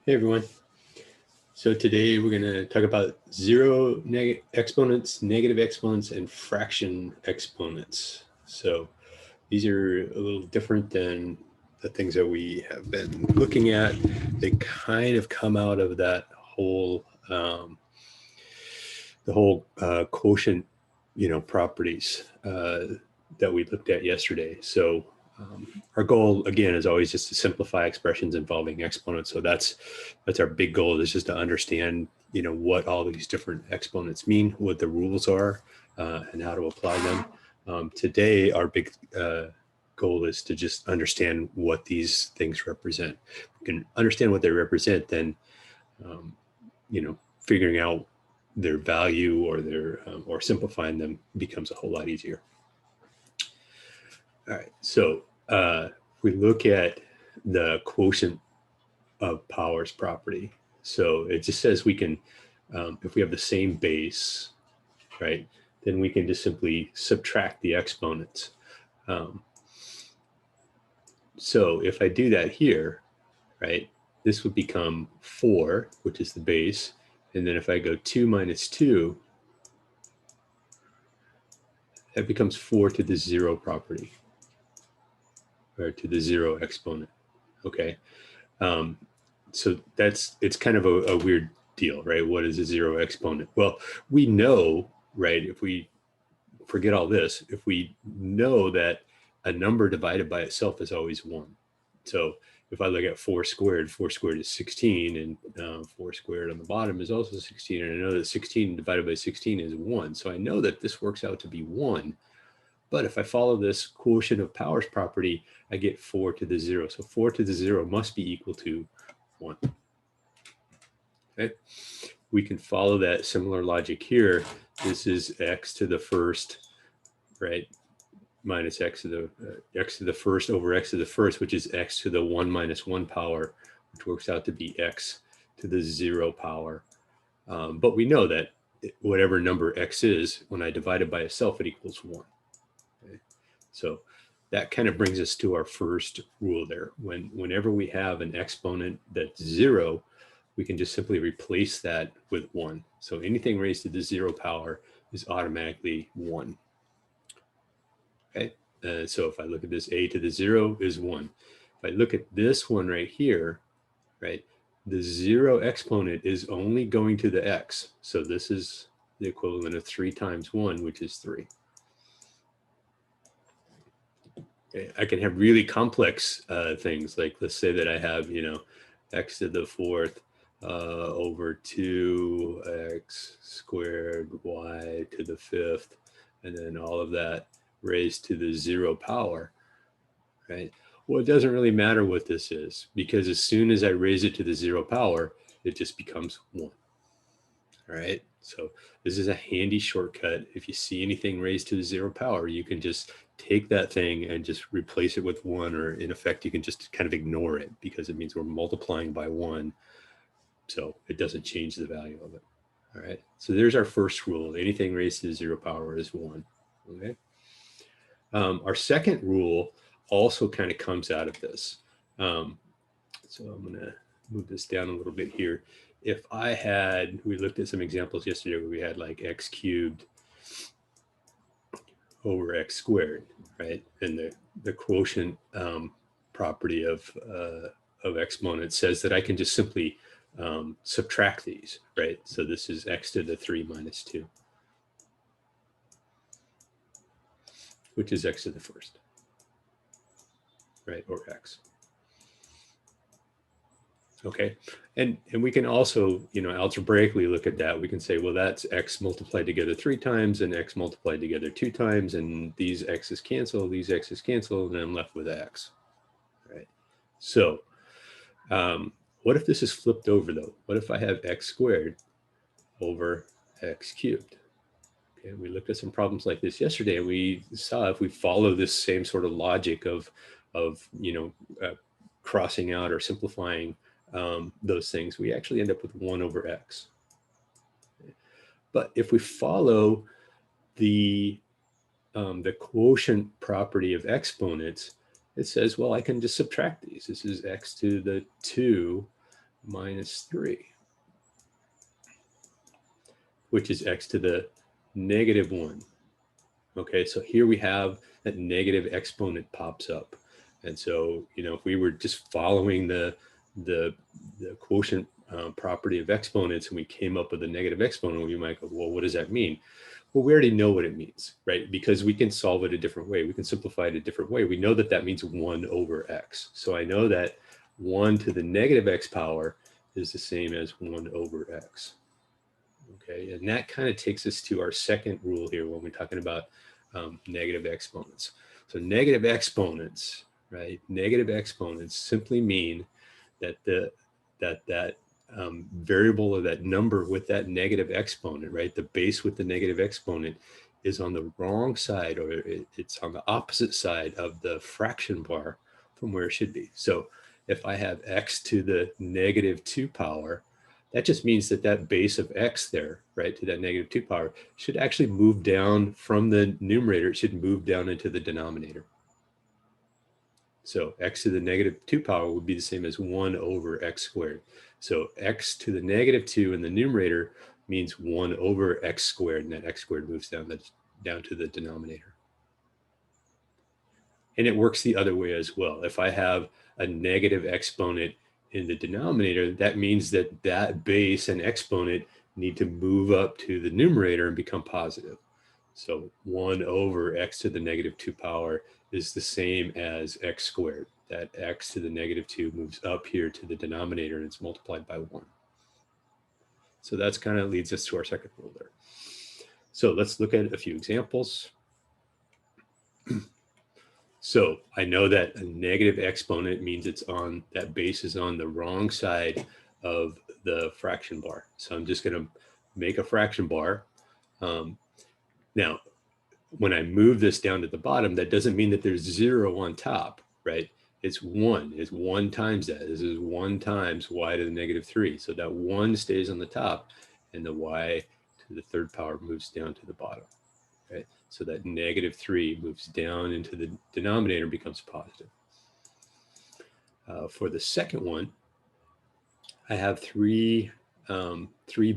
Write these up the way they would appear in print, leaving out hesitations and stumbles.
Hey everyone. So today we're going to talk about exponents, negative exponents, and fraction exponents. So these are a little different than the things that we have been looking at. They kind of come out of that whole, quotient, properties that we looked at yesterday. So our goal again is always just to simplify expressions involving exponents. So that's our big goal, is just to understand what all these different exponents mean, what the rules are, and how to apply them. Today our big goal is to just understand what these things represent. If we can understand what they represent, then figuring out their value or or simplifying them becomes a whole lot easier. All right, so if we look at the quotient of powers property, so it just says we can, if we have the same base, right, then we can just simply subtract the exponents. So if I do that here, right, this would become 4, which is the base. And then if I go 2 minus 2, that becomes 4 to the 0 property, or to the 0 exponent. Okay. So it's kind of a weird deal, right? What is a 0 exponent? Well, we know, right, if we forget all this, if we know that a number divided by itself is always 1. So if I look at 4 squared is 16, and 4 squared on the bottom is also 16, and I know that 16 divided by 16 is 1. So I know that this works out to be 1. But if I follow this quotient of powers property, I get 4 to the 0. So 4 to the 0 must be equal to 1. Okay. We can follow that similar logic here. This is x to the first, right, minus x to the first over x to the first, which is x to the 1 minus 1 power, which works out to be x to the 0 power. But we know that whatever number x is, when I divide it by itself, it equals 1. Okay. So that kind of brings us to our first rule there. Whenever we have an exponent that's 0, we can just simply replace that with 1. So anything raised to the 0 power is automatically 1. Okay. So if I look at this, a to the 0 is 1. If I look at this one right here, right, the 0 exponent is only going to the x. So this is the equivalent of 3 times 1, which is 3. Okay. I can have really complex things, like let's say that I have, x to the 4th over 2x squared y to the 5th, and then all of that raised to the 0 power, right? Well, it doesn't really matter what this is, because as soon as I raise it to the 0 power, it just becomes 1. All right, so this is a handy shortcut. If you see anything raised to the 0 power, you can just take that thing and just replace it with 1, or in effect, you can just kind of ignore it, because it means we're multiplying by 1. So it doesn't change the value of it. All right, so there's our first rule. Anything raised to the 0 power is 1. Okay. Our second rule also kind of comes out of this. So I'm going to move this down a little bit here. If we looked at some examples yesterday where we had like x cubed over x squared, right? And the quotient property of exponent says that I can just simply subtract these, right? So this is x to the 3 minus 2, which is x to the first, right? Or x. Okay, and we can also, algebraically look at that. We can say, well, that's x multiplied together 3 times and x multiplied together 2 times, and these x's cancel, these x's cancel, and I'm left with x, right? So what if this is flipped over, though? What if I have x squared over x cubed? Okay, we looked at some problems like this yesterday, and we saw if we follow this same sort of logic of crossing out or simplifying those things, we actually end up with 1 over x. But if we follow the quotient property of exponents, it says, well, I can just subtract these. This is x to the 2 minus 3, which is x to the negative 1. Okay, so here we have that negative exponent pops up. And so, if we were just following the quotient property of exponents and we came up with a negative exponent, we might go, well, what does that mean? Well, we already know what it means, right? Because we can solve it a different way. We can simplify it a different way. We know that that means 1 over x. So I know that 1 to the negative x power is the same as 1 over x. Okay, and that kind of takes us to our second rule here when we're talking about negative exponents. So negative exponents, right? Negative exponents simply mean that that variable or that number with that negative exponent, right? The base with the negative exponent is on the wrong side, or it's on the opposite side of the fraction bar from where it should be. So if I have x to the negative 2 power, that just means that that base of x there, right, to that negative 2 power, should actually move down from the numerator. It should move down into the denominator. So x to the negative 2 power would be the same as 1 over x squared. So x to the negative 2 in the numerator means 1 over x squared, and that x squared moves down to the denominator. And it works the other way as well. If I have a negative exponent in the denominator, that means that that base and exponent need to move up to the numerator and become positive. So 1 over x to the negative 2 power is the same as x squared. That x to the negative 2 moves up here to the denominator and it's multiplied by 1. So that's kind of leads us to our second rule there. So let's look at a few examples. So I know that a negative exponent means it's on, that base is on the wrong side of the fraction bar. So I'm just going to make a fraction bar. Now, when I move this down to the bottom, that doesn't mean that there's 0 on top, right? It's 1. It's 1 times that. This is 1 times y to the negative 3. So that 1 stays on the top, and the y to the third power moves down to the bottom. Right? So that negative 3 moves down into the denominator and becomes positive. For the second one, I have three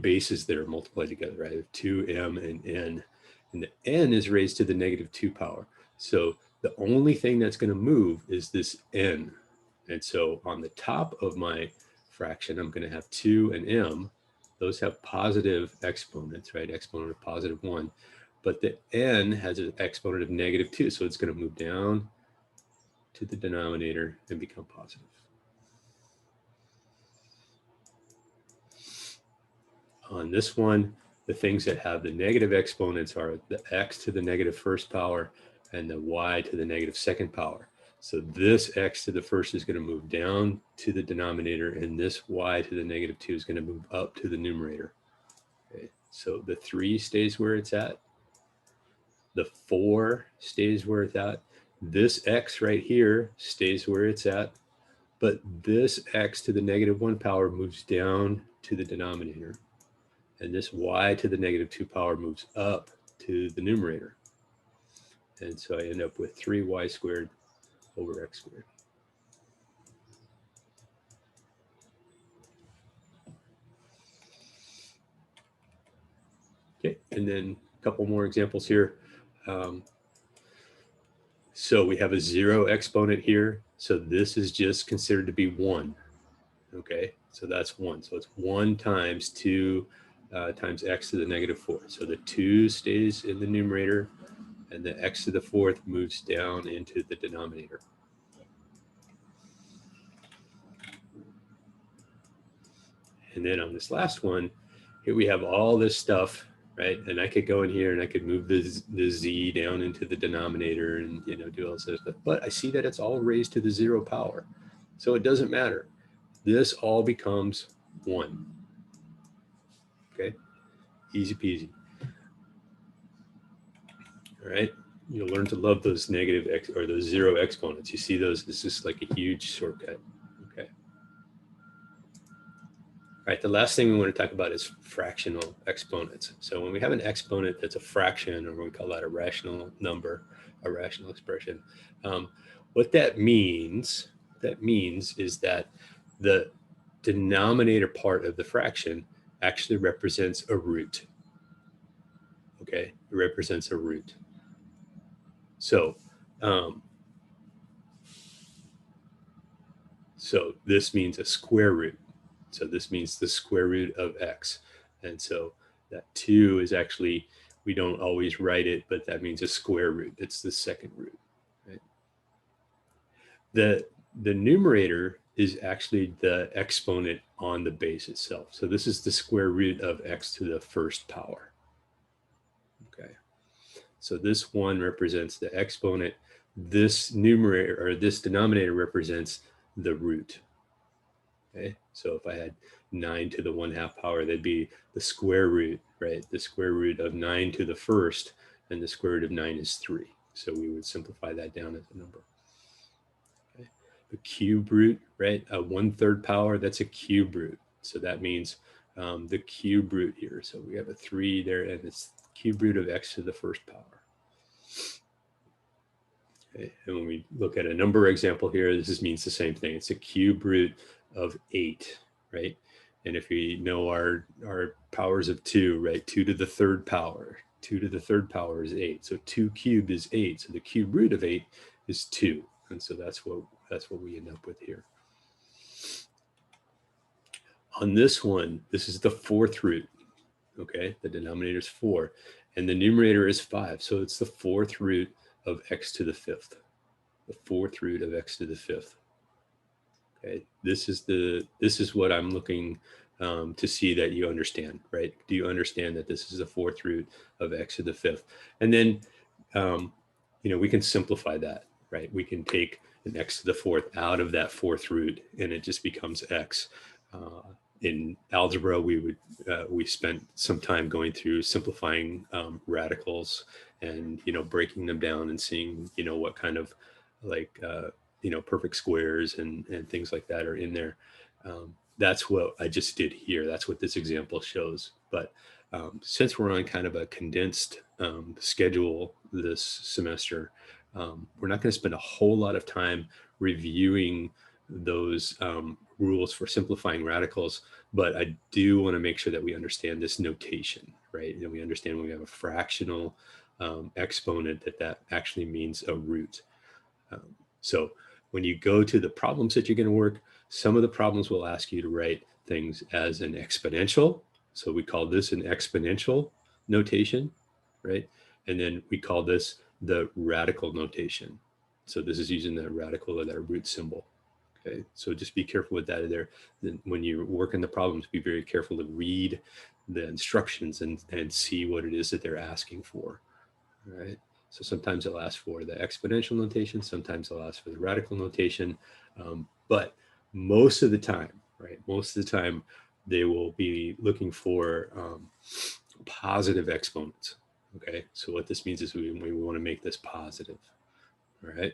bases that are multiplied together. I have 2m and n, and the n is raised to the negative 2 power. So the only thing that's going to move is this n. And so on the top of my fraction, I'm going to have 2 and m. Those have positive exponents, right? Exponent of positive 1. But the n has an exponent of negative 2, so it's going to move down to the denominator and become positive. On this one, the things that have the negative exponents are the x to the negative first power and the y to the negative second power. So this x to the first is going to move down to the denominator, and this y to the negative 2 is going to move up to the numerator. Okay. So the 3 stays where it's at. The 4 stays where it's at. This x right here stays where it's at. But this x to the negative 1 power moves down to the denominator. And this y to the negative 2 power moves up to the numerator. And so I end up with 3y squared over x squared. Okay, and then a couple more examples here. So we have a 0 exponent here. So this is just considered to be 1. Okay, so that's 1. So it's 1 times 2 times x to the negative 4. So the 2 stays in the numerator, and the x to the 4th moves down into the denominator. And then on this last one, here we have all this stuff, right? And I could go in here and I could move the z down into the denominator and do all this stuff. But I see that it's all raised to the 0 power. So it doesn't matter. This all becomes 1. Okay, easy peasy. All right, you'll learn to love those negative x or those 0 exponents. You see those, it's just like a huge shortcut. Okay. All right, the last thing we want to talk about is fractional exponents. So when we have an exponent that's a fraction, or we call that a rational number, a rational expression, what that means is that the denominator part of the fraction actually represents a root. Okay, it represents a root. So, so this means a square root. So this means the square root of x. And so that 2 is actually, we don't always write it, but that means a square root. It's the second root. Right? The numerator is actually the exponent on the base itself. So this is the square root of x to the first power. Okay. So this 1 represents the exponent. This numerator, or this denominator, represents the root. Okay, so if I had 9 to the 1/2 power, that'd be the square root, right? The square root of 9 to the first, and the square root of 9 is 3. So we would simplify that down as a number. Okay. The cube root, right? A 1/3 power, that's a cube root. So that means the cube root here. So we have a 3 there, and it's cube root of x to the first power. Okay. And when we look at a number example here, this means the same thing. It's a cube root of 8, right? And if we know our powers of 2, right? 2 to the third power. 2 to the third power is 8. So 2 cubed is 8. So the cube root of 8 is 2. And so that's what we end up with here. On this one, this is the fourth root. Okay, the denominator is 4, and the numerator is 5. So it's the fourth root of x to the fifth. The fourth root of x to the fifth. Okay, this is what I'm looking to see that you understand, right? Do you understand that this is the fourth root of x to the fifth? And then, we can simplify that, right? We can take an x to the fourth out of that fourth root, and it just becomes x. In algebra, we spent some time going through simplifying radicals and breaking them down and seeing what kind of like perfect squares and things like that are in there. That's what I just did here. That's what this example shows. But since we're on kind of a condensed schedule this semester, we're not going to spend a whole lot of time reviewing those rules for simplifying radicals, but I do want to make sure that we understand this notation, right? And we understand when we have a fractional exponent that actually means a root. So when you go to the problems that you're going to work, some of the problems will ask you to write things as an exponential. So we call this an exponential notation, right? And then we call this the radical notation. So this is using the radical or that root symbol. Okay, so just be careful with that there. Then when you work in the problems, be very careful to read the instructions and see what it is that they're asking for, right? So sometimes they'll ask for the exponential notation, sometimes they'll ask for the radical notation, but most of the time, right, most of the time they will be looking for positive exponents, okay? So what this means is we want to make this positive, all right?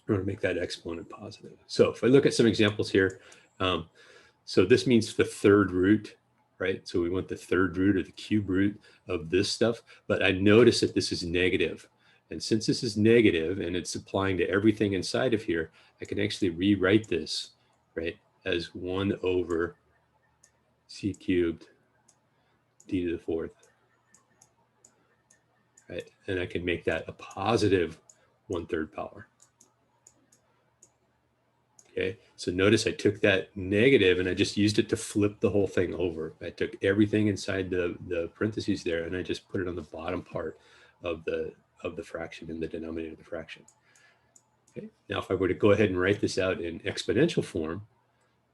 We want to make that exponent positive. So if I look at some examples here, so this means the third root, right? So we want the third root or the cube root of this stuff, but I notice that this is negative. And since this is negative and it's applying to everything inside of here, I can actually rewrite this, right, as 1 over c cubed d to the fourth, right? And I can make that a positive 1/3 power. Okay, so notice I took that negative and I just used it to flip the whole thing over. I took everything inside the parentheses there and I just put it on the bottom part of the fraction in the denominator of the fraction. Okay, now if I were to go ahead and write this out in exponential form,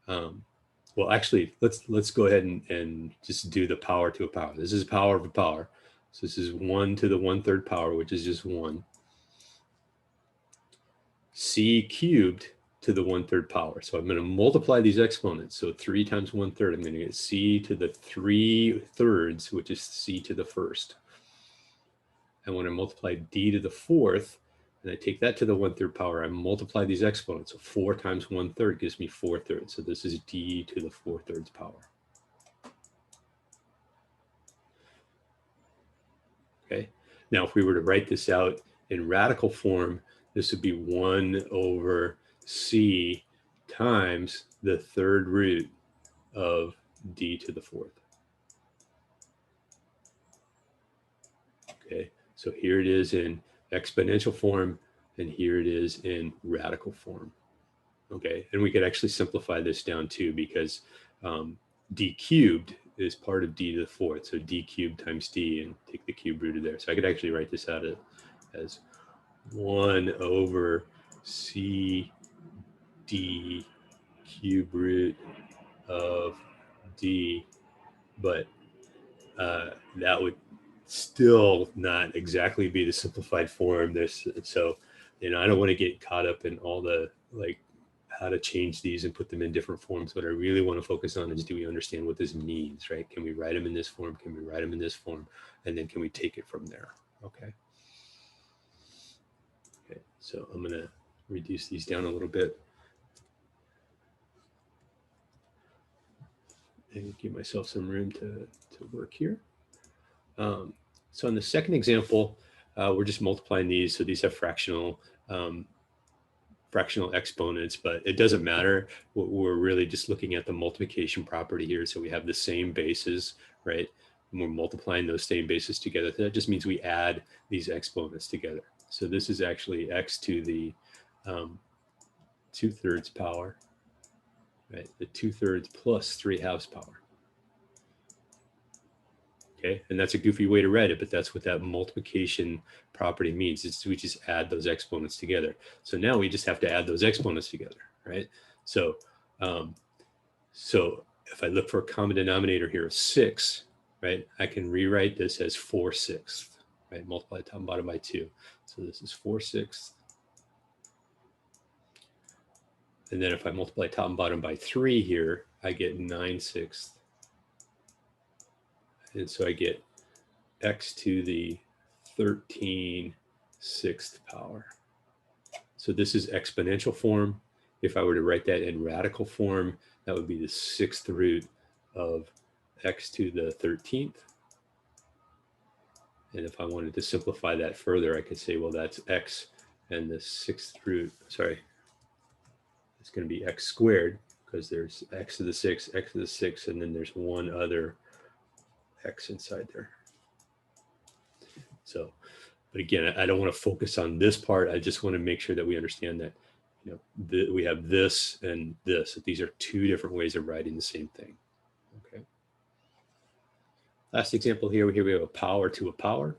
well, actually, let's go ahead and just do the power to a power. This is power of a power. So this is 1 to the 1/3 power, which is just 1. C cubed to the 1/3 power. So I'm going to multiply these exponents. So 3 times 1/3, I'm going to get c to the 3/3, which is c to the first. And when I multiply d to the fourth, and I take that to the 1/3 power, I multiply these exponents. So 4 times 1/3 gives me 4/3. So this is d to the 4/3 power. Okay. Now, if we were to write this out in radical form, this would be 1 over c times the third root of d to the fourth. Okay, so here it is in exponential form, and here it is in radical form. Okay, and we could actually simplify this down too, because d cubed is part of d to the fourth, so d cubed times d, and take the cube root of there. So I could actually write this out as 1 over c d cube root of d, but that would still not exactly be the simplified form. So I don't want to get caught up in all the like how to change these and put them in different forms. What I really want to focus on is, do we understand what this means, right? Can we write them in this form? Can we write them in this form? And then can we take it from there? Okay. Okay, so I'm going to reduce these down a little bit and give myself some room to work here. So in the second example, we're just multiplying these. So these have fractional exponents, but it doesn't matter. We're really just looking at the multiplication property here. So we have the same bases, right? And we're multiplying those same bases together. That just means we add these exponents together. So this is actually x to the 2/3 power, right? The 2/3 plus 3/2 power. Okay, and that's a goofy way to write it, but that's what that multiplication property means. Is we just add those exponents together. So now we just have to add those exponents together, right? So, so if I look for a common denominator here of 6, right, I can rewrite this as 4/6, right? Multiply top and bottom by 2. So this is 4/6. And then if I multiply top and bottom by 3 here, I get 9/6. And so I get x to the 13/6 power. So this is exponential form. If I were to write that in radical form, that would be the 6th root of x to the 13th. And if I wanted to simplify that further, I could say, well, that's x and the 6th root, sorry, it's going to be x squared, because there's x to the 6, x to the 6, and then there's one other x inside there. So, but again, I don't want to focus on this part. I just want to make sure that we understand that, we have this and this, that these are two different ways of writing the same thing. Okay. Last example here we have a power to a power.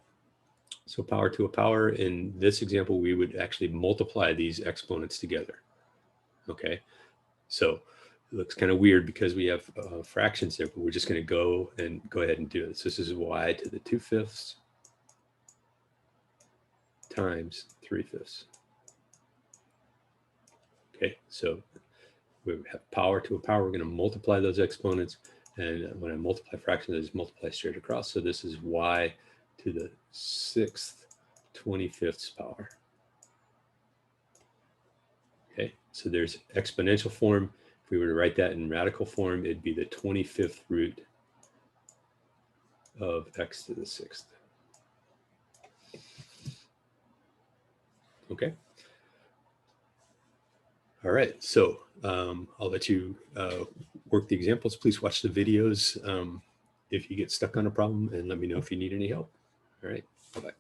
So power to a power, in this example, we would actually multiply these exponents together. Okay. So it looks kind of weird because we have fractions there, but we're just going to go ahead and do this. This is y to the 2/5 times 3/5. Okay, so we have power to a power. We're going to multiply those exponents, and when I multiply fractions, I just multiply straight across. So this is y to the 6th 25th power. Okay, so there's exponential form. If we were to write that in radical form, it'd be the 25th root of x to the 6th. Okay. All right, so I'll let you work the examples. Please watch the videos if you get stuck on a problem, and let me know if you need any help. All right, bye-bye.